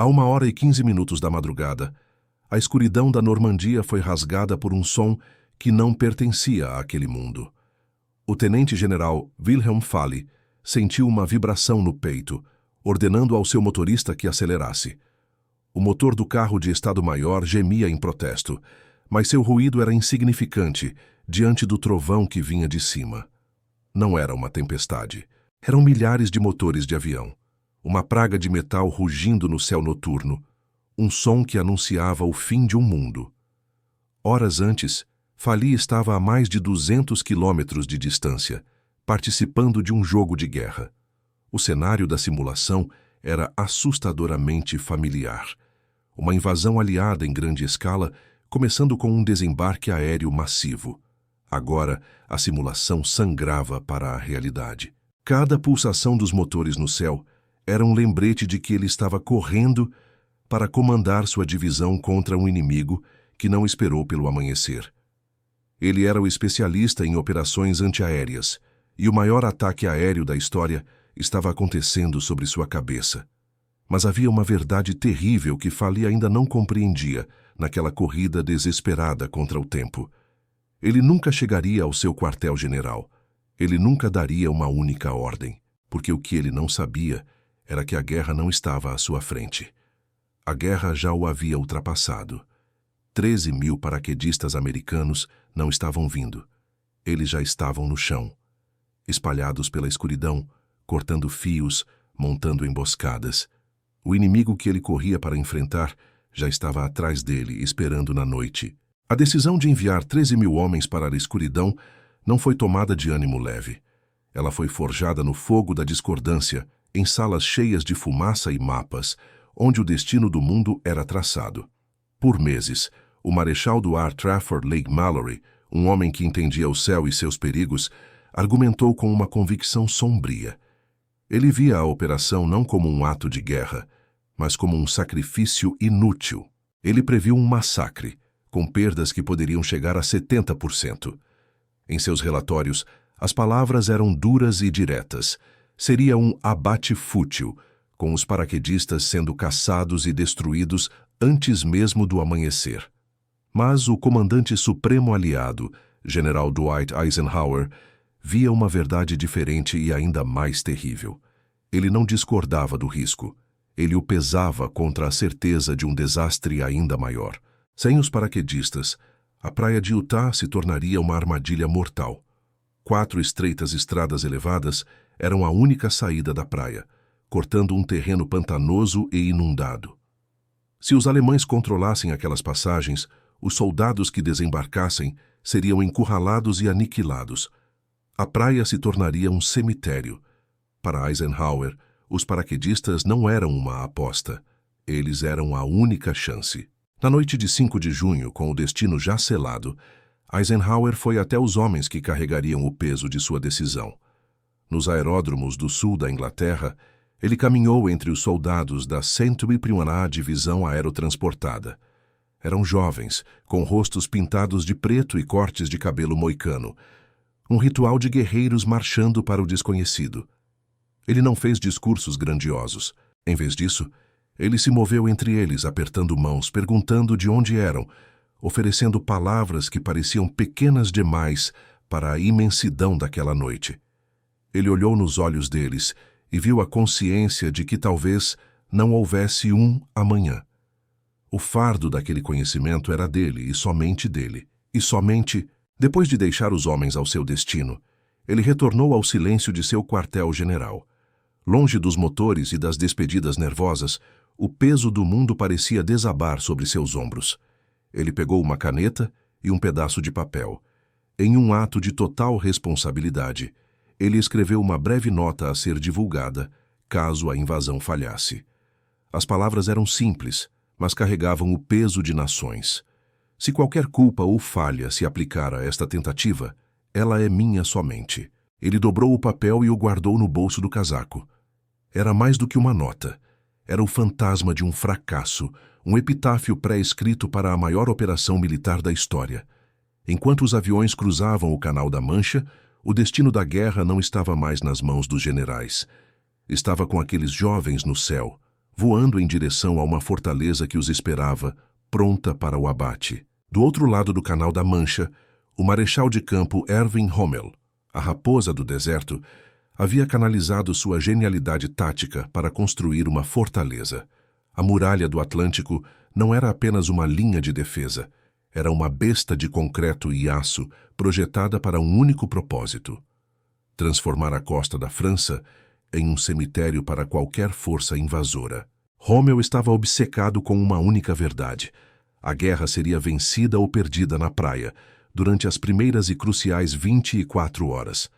A 1h15 da madrugada, a escuridão da Normandia foi rasgada por um som que não pertencia àquele mundo. O tenente-general Wilhelm Falle sentiu uma vibração no peito, ordenando ao seu motorista que acelerasse. O motor do carro de Estado-Maior gemia em protesto, mas seu ruído era insignificante diante do trovão que vinha de cima. Não era uma tempestade. Eram milhares de motores de avião. Uma praga de metal rugindo no céu noturno, um som que anunciava o fim de um mundo. Horas antes, Falle estava a mais de 200 quilômetros de distância, participando de um jogo de guerra. O cenário da simulação era assustadoramente familiar. Uma invasão aliada em grande escala, começando com um desembarque aéreo massivo. Agora, a simulação sangrava para a realidade. Cada pulsação dos motores no céu era um lembrete de que ele estava correndo para comandar sua divisão contra um inimigo que não esperou pelo amanhecer. Ele era o especialista em operações antiaéreas, e o maior ataque aéreo da história estava acontecendo sobre sua cabeça. Mas havia uma verdade terrível que Falle ainda não compreendia naquela corrida desesperada contra o tempo. Ele nunca chegaria ao seu quartel-general. Ele nunca daria uma única ordem, porque o que ele não sabia era que a guerra não estava à sua frente. A guerra já o havia ultrapassado. 13.000 paraquedistas americanos não estavam vindo. Eles já estavam no chão, espalhados pela escuridão, cortando fios, montando emboscadas. O inimigo que ele corria para enfrentar já estava atrás dele, esperando na noite. A decisão de enviar 13.000 homens para a escuridão não foi tomada de ânimo leve. Ela foi forjada no fogo da discordância, em salas cheias de fumaça e mapas, onde o destino do mundo era traçado. Por meses, o marechal do ar Trafford Lake Mallory, um homem que entendia o céu e seus perigos, argumentou com uma convicção sombria. Ele via a operação não como um ato de guerra, mas como um sacrifício inútil. Ele previu um massacre, com perdas que poderiam chegar a 70%. Em seus relatórios, as palavras eram duras e diretas. Seria um abate fútil, com os paraquedistas sendo caçados e destruídos antes mesmo do amanhecer. Mas o comandante supremo aliado, General Dwight Eisenhower, via uma verdade diferente e ainda mais terrível. Ele não discordava do risco. Ele o pesava contra a certeza de um desastre ainda maior. Sem os paraquedistas, a praia de Utah se tornaria uma armadilha mortal. 4 estreitas estradas elevadas eram a única saída da praia, cortando um terreno pantanoso e inundado. Se os alemães controlassem aquelas passagens, os soldados que desembarcassem seriam encurralados e aniquilados. A praia se tornaria um cemitério. Para Eisenhower, os paraquedistas não eram uma aposta. Eles eram a única chance. Na noite de 5 de junho, com o destino já selado, Eisenhower foi até os homens que carregariam o peso de sua decisão. Nos aeródromos do sul da Inglaterra, ele caminhou entre os soldados da 101ª Divisão Aerotransportada. Eram jovens, com rostos pintados de preto e cortes de cabelo moicano. Um ritual de guerreiros marchando para o desconhecido. Ele não fez discursos grandiosos. Em vez disso, ele se moveu entre eles, apertando mãos, perguntando de onde eram, oferecendo palavras que pareciam pequenas demais para a imensidão daquela noite. Ele olhou nos olhos deles e viu a consciência de que talvez não houvesse um amanhã. O fardo daquele conhecimento era dele e somente dele. E somente, depois de deixar os homens ao seu destino, ele retornou ao silêncio de seu quartel-general. Longe dos motores e das despedidas nervosas, o peso do mundo parecia desabar sobre seus ombros. Ele pegou uma caneta e um pedaço de papel. Em um ato de total responsabilidade, ele escreveu uma breve nota a ser divulgada, caso a invasão falhasse. As palavras eram simples, mas carregavam o peso de nações. Se qualquer culpa ou falha se aplicar a esta tentativa, ela é minha somente. Ele dobrou o papel e o guardou no bolso do casaco. Era mais do que uma nota. Era o fantasma de um fracasso, um epitáfio pré-escrito para a maior operação militar da história. Enquanto os aviões cruzavam o Canal da Mancha, o destino da guerra não estava mais nas mãos dos generais. Estava com aqueles jovens no céu, voando em direção a uma fortaleza que os esperava, pronta para o abate. Do outro lado do Canal da Mancha, o marechal de campo Erwin Rommel, a raposa do deserto, havia canalizado sua genialidade tática para construir uma fortaleza. A muralha do Atlântico não era apenas uma linha de defesa, era uma besta de concreto e aço projetada para um único propósito: transformar a costa da França em um cemitério para qualquer força invasora. Rommel estava obcecado com uma única verdade: a guerra seria vencida ou perdida na praia, durante as primeiras e cruciais 24 horas.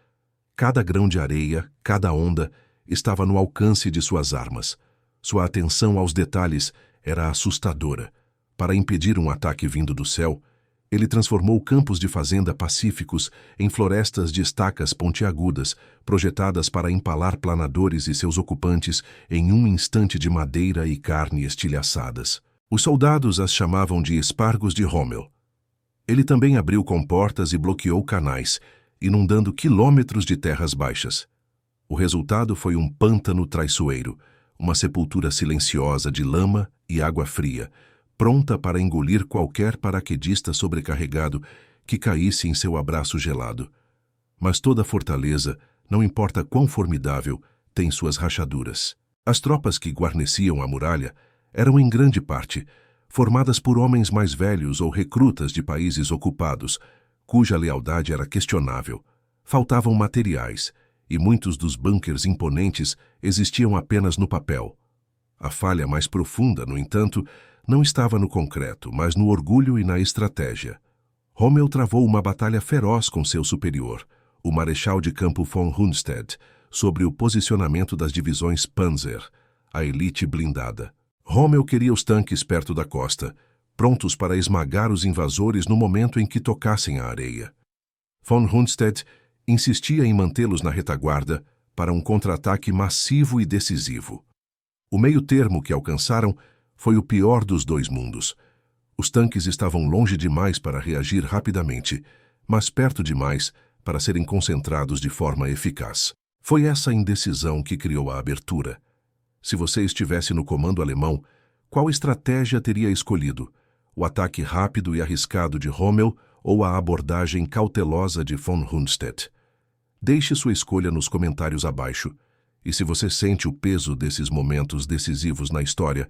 Cada grão de areia, cada onda, estava no alcance de suas armas. Sua atenção aos detalhes era assustadora. Para impedir um ataque vindo do céu, ele transformou campos de fazenda pacíficos em florestas de estacas pontiagudas, projetadas para empalar planadores e seus ocupantes em um instante de madeira e carne estilhaçadas. Os soldados as chamavam de espargos de Rommel. Ele também abriu comportas e bloqueou canais, inundando quilômetros de terras baixas. O resultado foi um pântano traiçoeiro, uma sepultura silenciosa de lama e água fria, pronta para engolir qualquer paraquedista sobrecarregado que caísse em seu abraço gelado. Mas toda fortaleza, não importa quão formidável, tem suas rachaduras. As tropas que guarneciam a muralha eram em grande parte formadas por homens mais velhos ou recrutas de países ocupados, cuja lealdade era questionável. Faltavam materiais, e muitos dos bunkers imponentes existiam apenas no papel. A falha mais profunda, no entanto, não estava no concreto, mas no orgulho e na estratégia. Rommel travou uma batalha feroz com seu superior, o marechal de campo von Rundstedt, sobre o posicionamento das divisões Panzer, a elite blindada. Rommel queria os tanques perto da costa, prontos para esmagar os invasores no momento em que tocassem a areia. Von Rundstedt insistia em mantê-los na retaguarda para um contra-ataque massivo e decisivo. O meio-termo que alcançaram foi o pior dos dois mundos. Os tanques estavam longe demais para reagir rapidamente, mas perto demais para serem concentrados de forma eficaz. Foi essa indecisão que criou a abertura. Se você estivesse no comando alemão, qual estratégia teria escolhido? O ataque rápido e arriscado de Rommel ou a abordagem cautelosa de von Rundstedt? Deixe sua escolha nos comentários abaixo. E se você sente o peso desses momentos decisivos na história,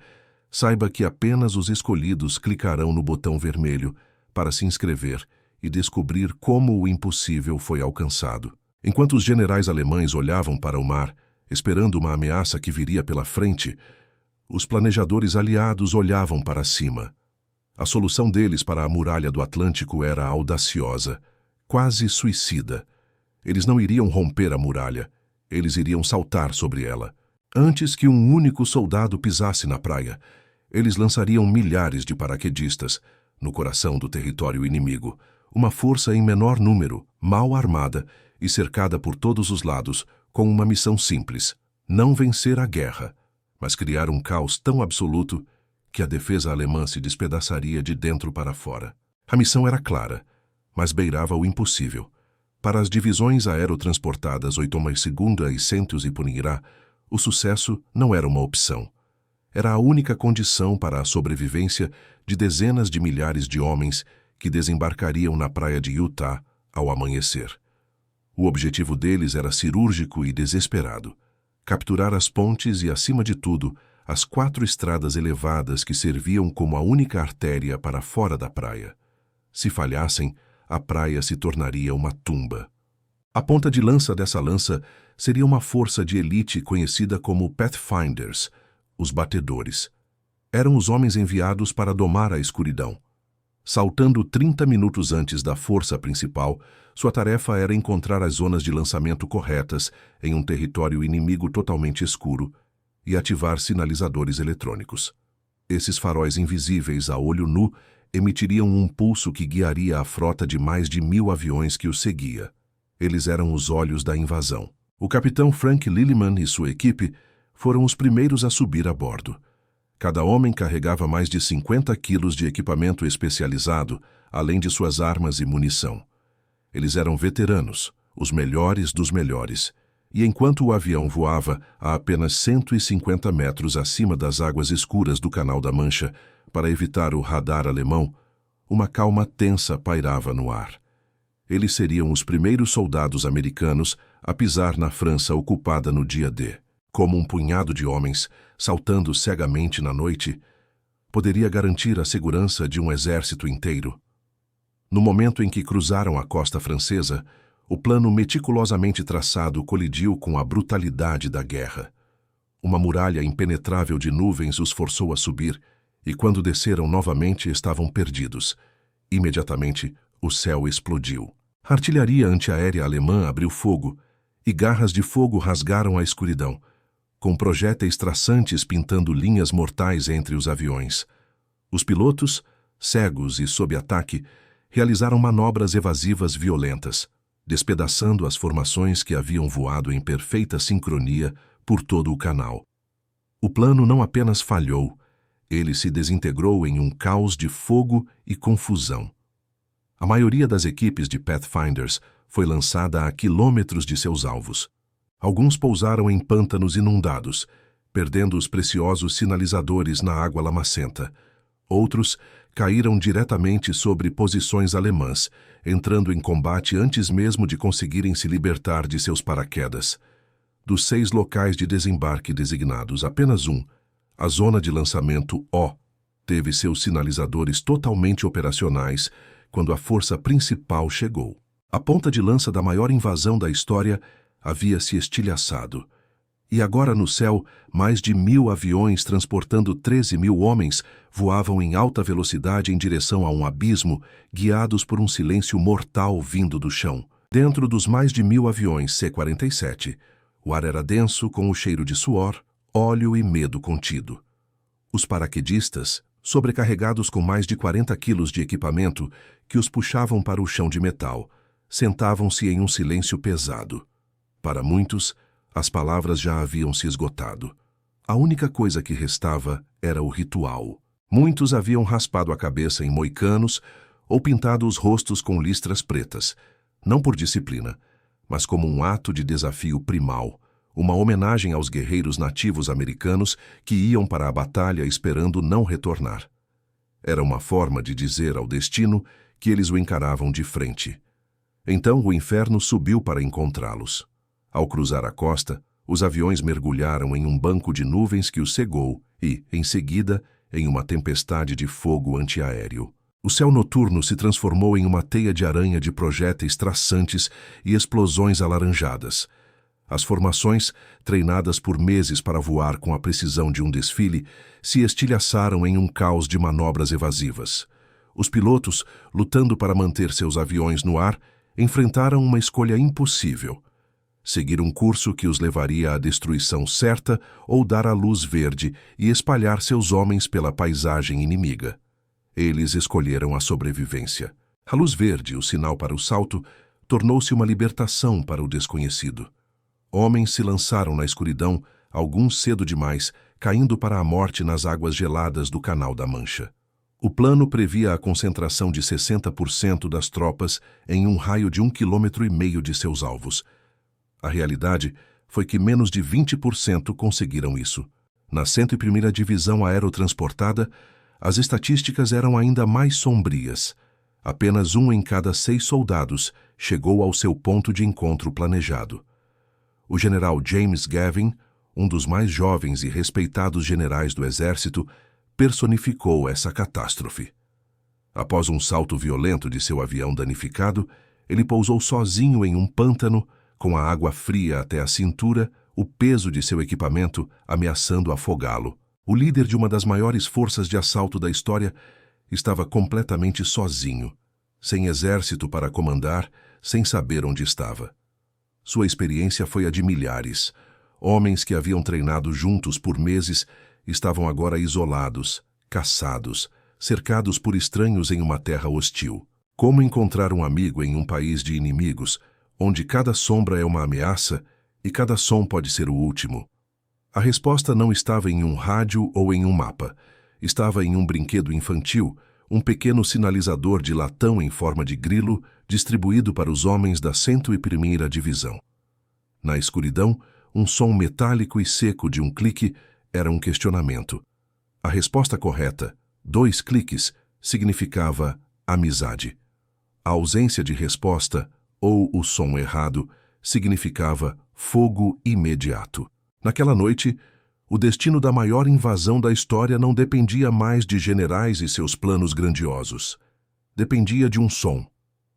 saiba que apenas os escolhidos clicarão no botão vermelho para se inscrever e descobrir como o impossível foi alcançado. Enquanto os generais alemães olhavam para o mar, esperando uma ameaça que viria pela frente, os planejadores aliados olhavam para cima. A solução deles para a muralha do Atlântico era audaciosa, quase suicida. Eles não iriam romper a muralha, eles iriam saltar sobre ela. Antes que um único soldado pisasse na praia, eles lançariam milhares de paraquedistas no coração do território inimigo, uma força em menor número, mal armada e cercada por todos os lados, com uma missão simples: não vencer a guerra, mas criar um caos tão absoluto que a defesa alemã se despedaçaria de dentro para fora. A missão era clara, mas beirava o impossível. Para as divisões aerotransportadas 8ª e 100 o sucesso não era uma opção. Era a única condição para a sobrevivência de dezenas de milhares de homens que desembarcariam na praia de Utah ao amanhecer. O objetivo deles era cirúrgico e desesperado: capturar as pontes e, acima de tudo, as 4 estradas elevadas que serviam como a única artéria para fora da praia. Se falhassem, a praia se tornaria uma tumba. A ponta de lança dessa lança seria uma força de elite conhecida como Pathfinders, os batedores. Eram os homens enviados para domar a escuridão. Saltando 30 minutos antes da força principal, sua tarefa era encontrar as zonas de lançamento corretas em um território inimigo totalmente escuro e ativar sinalizadores eletrônicos. Esses faróis invisíveis a olho nu emitiriam um pulso que guiaria a frota de mais de 1000 aviões que os seguia. Eles eram os olhos da invasão. O capitão Frank Lilleman e sua equipe foram os primeiros a subir a bordo. Cada homem carregava mais de 50 quilos de equipamento especializado, além de suas armas e munição. Eles eram veteranos, os melhores dos melhores, e enquanto o avião voava a apenas 150 metros acima das águas escuras do Canal da Mancha para evitar o radar alemão, uma calma tensa pairava no ar. Eles seriam os primeiros soldados americanos a pisar na França ocupada no dia D. Como um punhado de homens, saltando cegamente na noite, poderia garantir a segurança de um exército inteiro. No momento em que cruzaram a costa francesa, o plano meticulosamente traçado colidiu com a brutalidade da guerra. Uma muralha impenetrável de nuvens os forçou a subir, e quando desceram novamente estavam perdidos. Imediatamente, o céu explodiu. A artilharia antiaérea alemã abriu fogo, e garras de fogo rasgaram a escuridão, com projéteis traçantes pintando linhas mortais entre os aviões. Os pilotos, cegos e sob ataque, realizaram manobras evasivas violentas, despedaçando as formações que haviam voado em perfeita sincronia por todo o canal. O plano não apenas falhou, ele se desintegrou em um caos de fogo e confusão. A maioria das equipes de Pathfinders foi lançada a quilômetros de seus alvos. Alguns pousaram em pântanos inundados, perdendo os preciosos sinalizadores na água lamacenta. Outros caíram diretamente sobre posições alemãs, entrando em combate antes mesmo de conseguirem se libertar de seus paraquedas. Dos 6 locais de desembarque designados, apenas um, a zona de lançamento O, teve seus sinalizadores totalmente operacionais quando a força principal chegou. A ponta de lança da maior invasão da história havia se estilhaçado. E agora no céu, mais de 1.000 aviões transportando 13.000 homens voavam em alta velocidade em direção a um abismo, guiados por um silêncio mortal vindo do chão. Dentro dos mais de 1.000 aviões C-47, o ar era denso com o cheiro de suor, óleo e medo contido. Os paraquedistas, sobrecarregados com mais de 40 quilos de equipamento que os puxavam para o chão de metal, sentavam-se em um silêncio pesado. Para muitos, as palavras já haviam se esgotado. A única coisa que restava era o ritual. Muitos haviam raspado a cabeça em moicanos ou pintado os rostos com listras pretas, não por disciplina, mas como um ato de desafio primal, uma homenagem aos guerreiros nativos americanos que iam para a batalha esperando não retornar. Era uma forma de dizer ao destino que eles o encaravam de frente. Então o inferno subiu para encontrá-los. Ao cruzar a costa, os aviões mergulharam em um banco de nuvens que os cegou e, em seguida, em uma tempestade de fogo antiaéreo. O céu noturno se transformou em uma teia de aranha de projéteis traçantes e explosões alaranjadas. As formações, treinadas por meses para voar com a precisão de um desfile, se estilhaçaram em um caos de manobras evasivas. Os pilotos, lutando para manter seus aviões no ar, enfrentaram uma escolha impossível: seguir um curso que os levaria à destruição certa ou dar a luz verde e espalhar seus homens pela paisagem inimiga. Eles escolheram a sobrevivência. A luz verde, o sinal para o salto, tornou-se uma libertação para o desconhecido. Homens se lançaram na escuridão, alguns cedo demais, caindo para a morte nas águas geladas do Canal da Mancha. O plano previa a concentração de 60% das tropas em um raio de 1,5 km de seus alvos. A realidade foi que menos de 20% conseguiram isso. Na 101ª Divisão Aerotransportada, as estatísticas eram ainda mais sombrias. Apenas 1 em cada 6 soldados chegou ao seu ponto de encontro planejado. O general James Gavin, um dos mais jovens e respeitados generais do exército, personificou essa catástrofe. Após um salto violento de seu avião danificado, ele pousou sozinho em um pântano, com a água fria até a cintura, o peso de seu equipamento ameaçando afogá-lo. O líder de uma das maiores forças de assalto da história estava completamente sozinho, sem exército para comandar, sem saber onde estava. Sua experiência foi a de milhares. Homens que haviam treinado juntos por meses estavam agora isolados, caçados, cercados por estranhos em uma terra hostil. Como encontrar um amigo em um país de inimigos, onde cada sombra é uma ameaça e cada som pode ser o último? A resposta não estava em um rádio ou em um mapa. Estava em um brinquedo infantil, um pequeno sinalizador de latão em forma de grilo distribuído para os homens da 101ª Divisão. Na escuridão, um som metálico e seco de um clique era um questionamento. A resposta correta, 2 cliques, significava amizade. A ausência de resposta, ou o som errado, significava fogo imediato. Naquela noite, o destino da maior invasão da história não dependia mais de generais e seus planos grandiosos. Dependia de um som,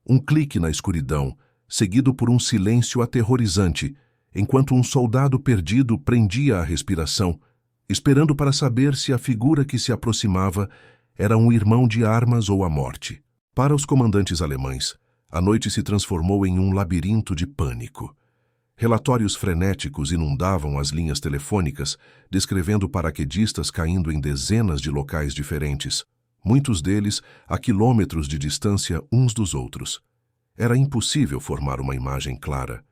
um clique na escuridão, seguido por um silêncio aterrorizante, enquanto um soldado perdido prendia a respiração, esperando para saber se a figura que se aproximava era um irmão de armas ou a morte. Para os comandantes alemães, a noite se transformou em um labirinto de pânico. Relatórios frenéticos inundavam as linhas telefônicas, descrevendo paraquedistas caindo em dezenas de locais diferentes, muitos deles a quilômetros de distância uns dos outros. Era impossível formar uma imagem clara.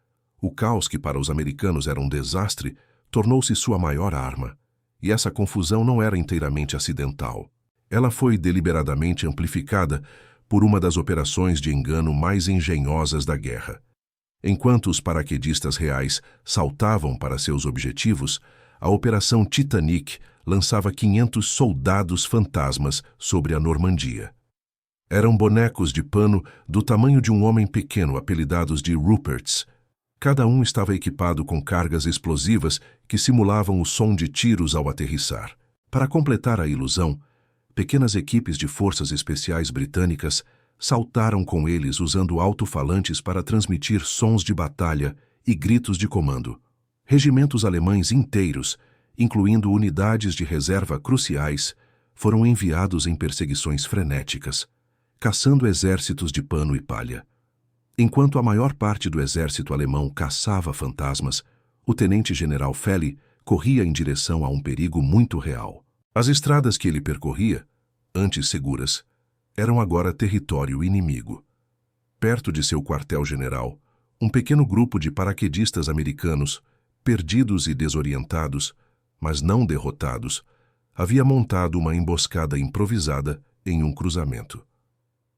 O caos que para os americanos era um desastre tornou-se sua maior arma, e essa confusão não era inteiramente acidental. Ela foi deliberadamente amplificada por uma das operações de engano mais engenhosas da guerra. Enquanto os paraquedistas reais saltavam para seus objetivos, a Operação Titanic lançava 500 soldados fantasmas sobre a Normandia. Eram bonecos de pano do tamanho de um homem pequeno, apelidados de Ruperts. Cada um estava equipado com cargas explosivas que simulavam o som de tiros ao aterrissar. Para completar a ilusão, pequenas equipes de forças especiais britânicas saltaram com eles usando alto-falantes para transmitir sons de batalha e gritos de comando. Regimentos alemães inteiros, incluindo unidades de reserva cruciais, foram enviados em perseguições frenéticas, caçando exércitos de pano e palha. Enquanto a maior parte do exército alemão caçava fantasmas, o tenente-general Feli corria em direção a um perigo muito real. As estradas que ele percorria, antes seguras, eram agora território inimigo. Perto de seu quartel-general, um pequeno grupo de paraquedistas americanos, perdidos e desorientados, mas não derrotados, havia montado uma emboscada improvisada em um cruzamento.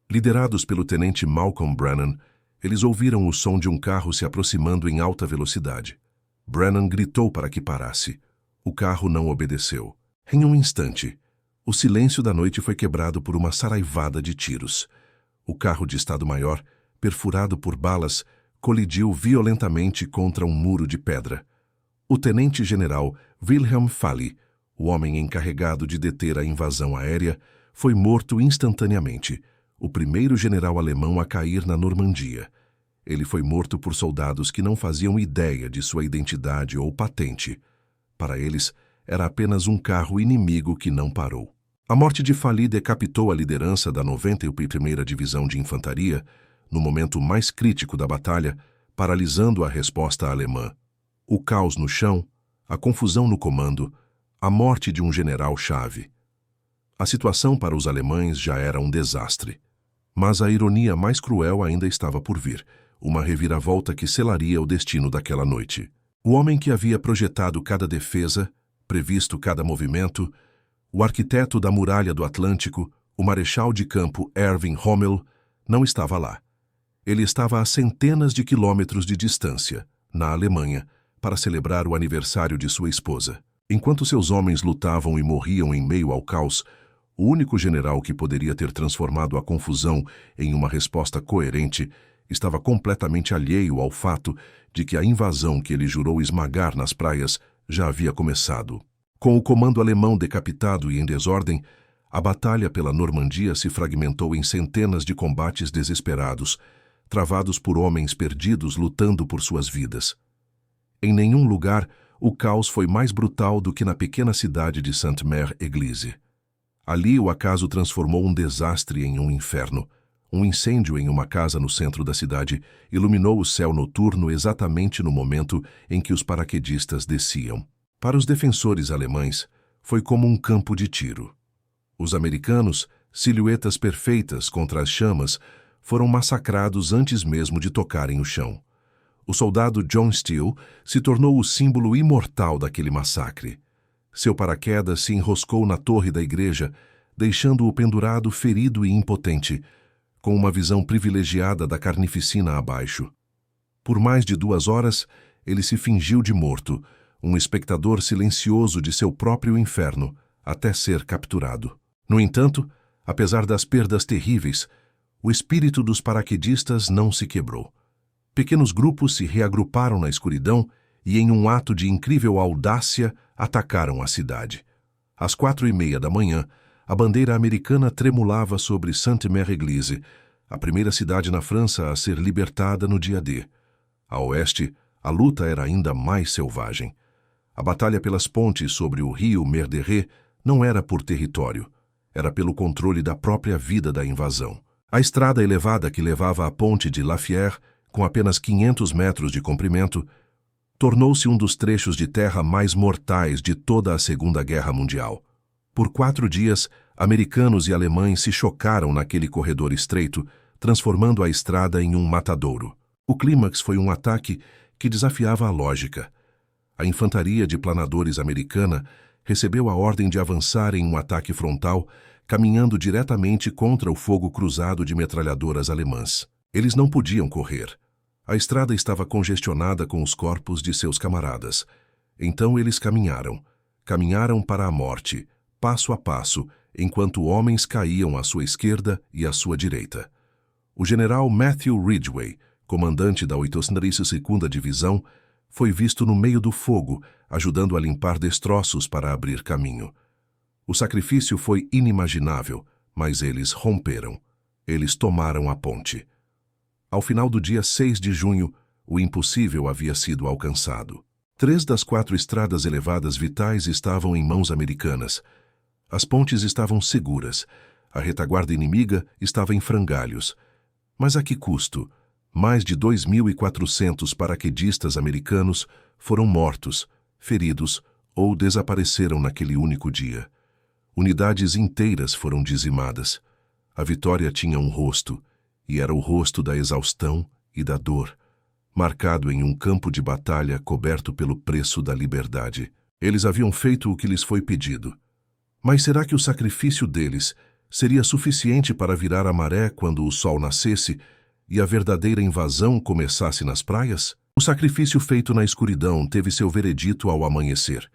Liderados pelo tenente Malcolm Brannan, eles ouviram o som de um carro se aproximando em alta velocidade. Brannan gritou para que parasse. O carro não obedeceu. Em um instante, o silêncio da noite foi quebrado por uma saraivada de tiros. O carro de Estado-Maior, perfurado por balas, colidiu violentamente contra um muro de pedra. O tenente-general Wilhelm Fally, o homem encarregado de deter a invasão aérea, foi morto instantaneamente, o primeiro general alemão a cair na Normandia. Ele foi morto por soldados que não faziam ideia de sua identidade ou patente. Para eles, era apenas um carro inimigo que não parou. A morte de Fally decapitou a liderança da 91ª Divisão de Infantaria, no momento mais crítico da batalha, paralisando a resposta alemã. O caos no chão, a confusão no comando, a morte de um general-chave. A situação para os alemães já era um desastre. Mas a ironia mais cruel ainda estava por vir, uma reviravolta que selaria o destino daquela noite. O homem que havia projetado cada defesa, previsto cada movimento, o arquiteto da muralha do Atlântico, o marechal de campo Erwin Rommel, não estava lá. Ele estava a centenas de quilômetros de distância, na Alemanha, para celebrar o aniversário de sua esposa. Enquanto seus homens lutavam e morriam em meio ao caos, o único general que poderia ter transformado a confusão em uma resposta coerente estava completamente alheio ao fato de que a invasão que ele jurou esmagar nas praias já havia começado. Com o comando alemão decapitado e em desordem, a batalha pela Normandia se fragmentou em centenas de combates desesperados, travados por homens perdidos lutando por suas vidas. Em nenhum lugar, o caos foi mais brutal do que na pequena cidade de Sainte-Mère-Église. Ali, o acaso transformou um desastre em um inferno. Um incêndio em uma casa no centro da cidade iluminou o céu noturno exatamente no momento em que os paraquedistas desciam. Para os defensores alemães, foi como um campo de tiro. Os americanos, silhuetas perfeitas contra as chamas, foram massacrados antes mesmo de tocarem o chão. O soldado John Steele se tornou o símbolo imortal daquele massacre. Seu paraquedas se enroscou na torre da igreja, deixando-o pendurado ferido e impotente, com uma visão privilegiada da carnificina abaixo. Por mais de 2 horas, ele se fingiu de morto, um espectador silencioso de seu próprio inferno, até ser capturado. No entanto, apesar das perdas terríveis, o espírito dos paraquedistas não se quebrou. Pequenos grupos se reagruparam na escuridão e, em um ato de incrível audácia, atacaram a cidade. Às 4h30 da manhã, a bandeira americana tremulava sobre Sainte-Mère-Église, a primeira cidade na França a ser libertada no dia D. A oeste, a luta era ainda mais selvagem. A batalha pelas pontes sobre o rio Merderet não era por território, era pelo controle da própria vida da invasão. A estrada elevada que levava à ponte de La Fière, com apenas 500 metros de comprimento, tornou-se um dos trechos de terra mais mortais de toda a Segunda Guerra Mundial. Por 4 dias, americanos e alemães se chocaram naquele corredor estreito, transformando a estrada em um matadouro. O clímax foi um ataque que desafiava a lógica. A infantaria de planadores americana recebeu a ordem de avançar em um ataque frontal, caminhando diretamente contra o fogo cruzado de metralhadoras alemãs. Eles não podiam correr. A estrada estava congestionada com os corpos de seus camaradas. Então eles caminharam para a morte, passo a passo, enquanto homens caíam à sua esquerda e à sua direita. O general Matthew Ridgway, comandante da 82ª Divisão, foi visto no meio do fogo, ajudando a limpar destroços para abrir caminho. O sacrifício foi inimaginável, mas eles romperam. Eles tomaram a ponte. Ao final do dia 6 de junho, o impossível havia sido alcançado. 3 das 4 estradas elevadas vitais estavam em mãos americanas. As pontes estavam seguras. A retaguarda inimiga estava em frangalhos. Mas a que custo? Mais de 2.400 paraquedistas americanos foram mortos, feridos ou desapareceram naquele único dia. Unidades inteiras foram dizimadas. A vitória tinha um rosto, e era o rosto da exaustão e da dor, marcado em um campo de batalha coberto pelo preço da liberdade. Eles haviam feito o que lhes foi pedido. Mas será que o sacrifício deles seria suficiente para virar a maré quando o sol nascesse e a verdadeira invasão começasse nas praias? O sacrifício feito na escuridão teve seu veredito ao amanhecer.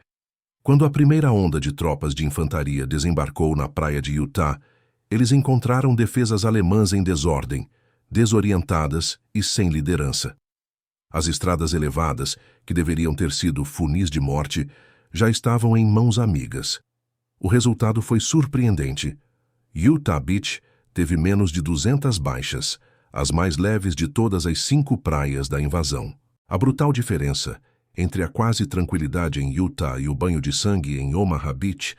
Quando a primeira onda de tropas de infantaria desembarcou na praia de Utah, eles encontraram defesas alemãs em desordem, desorientadas e sem liderança. As estradas elevadas, que deveriam ter sido funis de morte, já estavam em mãos amigas. O resultado foi surpreendente. Utah Beach teve menos de 200 baixas, as mais leves de todas as 5 praias da invasão. A brutal diferença entre a quase tranquilidade em Utah e o banho de sangue em Omaha Beach,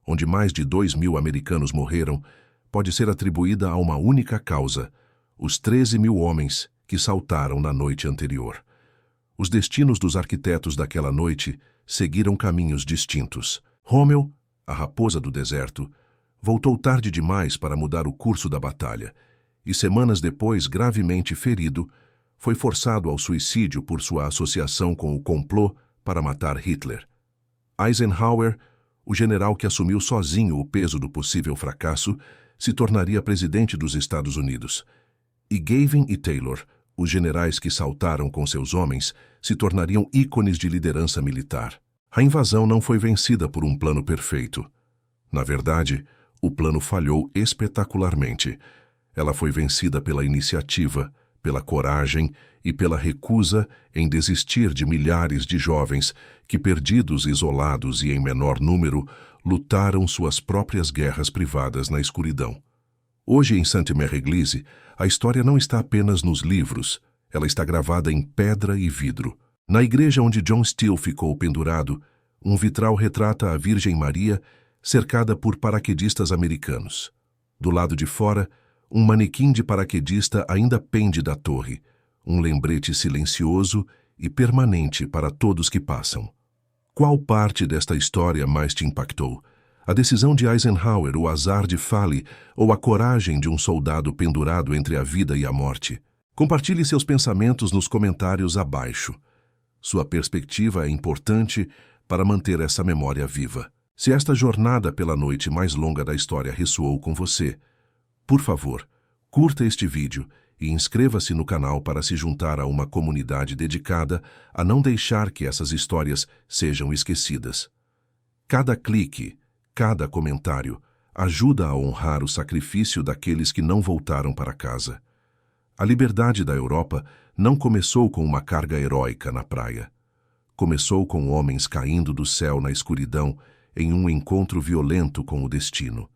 onde mais de 2.000 americanos morreram, pode ser atribuída a uma única causa: os 13.000 homens que saltaram na noite anterior. Os destinos dos arquitetos daquela noite seguiram caminhos distintos. Rommel, a raposa do deserto, voltou tarde demais para mudar o curso da batalha, e semanas depois, gravemente ferido, foi forçado ao suicídio por sua associação com o complô para matar Hitler. Eisenhower, o general que assumiu sozinho o peso do possível fracasso, se tornaria presidente dos Estados Unidos. E Gavin e Taylor, os generais que saltaram com seus homens, se tornariam ícones de liderança militar. A invasão não foi vencida por um plano perfeito. Na verdade, o plano falhou espetacularmente. Ela foi vencida pela iniciativa, pela coragem e pela recusa em desistir de milhares de jovens que, perdidos, isolados e em menor número, lutaram suas próprias guerras privadas na escuridão. Hoje, em Sainte-Mère-Église, a história não está apenas nos livros, ela está gravada em pedra e vidro. Na igreja onde John Steele ficou pendurado, um vitral retrata a Virgem Maria cercada por paraquedistas americanos. Do lado de fora, um manequim de paraquedista ainda pende da torre, um lembrete silencioso e permanente para todos que passam. Qual parte desta história mais te impactou? A decisão de Eisenhower, o azar de Falle ou a coragem de um soldado pendurado entre a vida e a morte? Compartilhe seus pensamentos nos comentários abaixo. Sua perspectiva é importante para manter essa memória viva. Se esta jornada pela noite mais longa da história ressoou com você, por favor, curta este vídeo e inscreva-se no canal para se juntar a uma comunidade dedicada a não deixar que essas histórias sejam esquecidas. Cada clique, cada comentário, ajuda a honrar o sacrifício daqueles que não voltaram para casa. A liberdade da Europa não começou com uma carga heróica na praia. Começou com homens caindo do céu na escuridão em um encontro violento com o destino.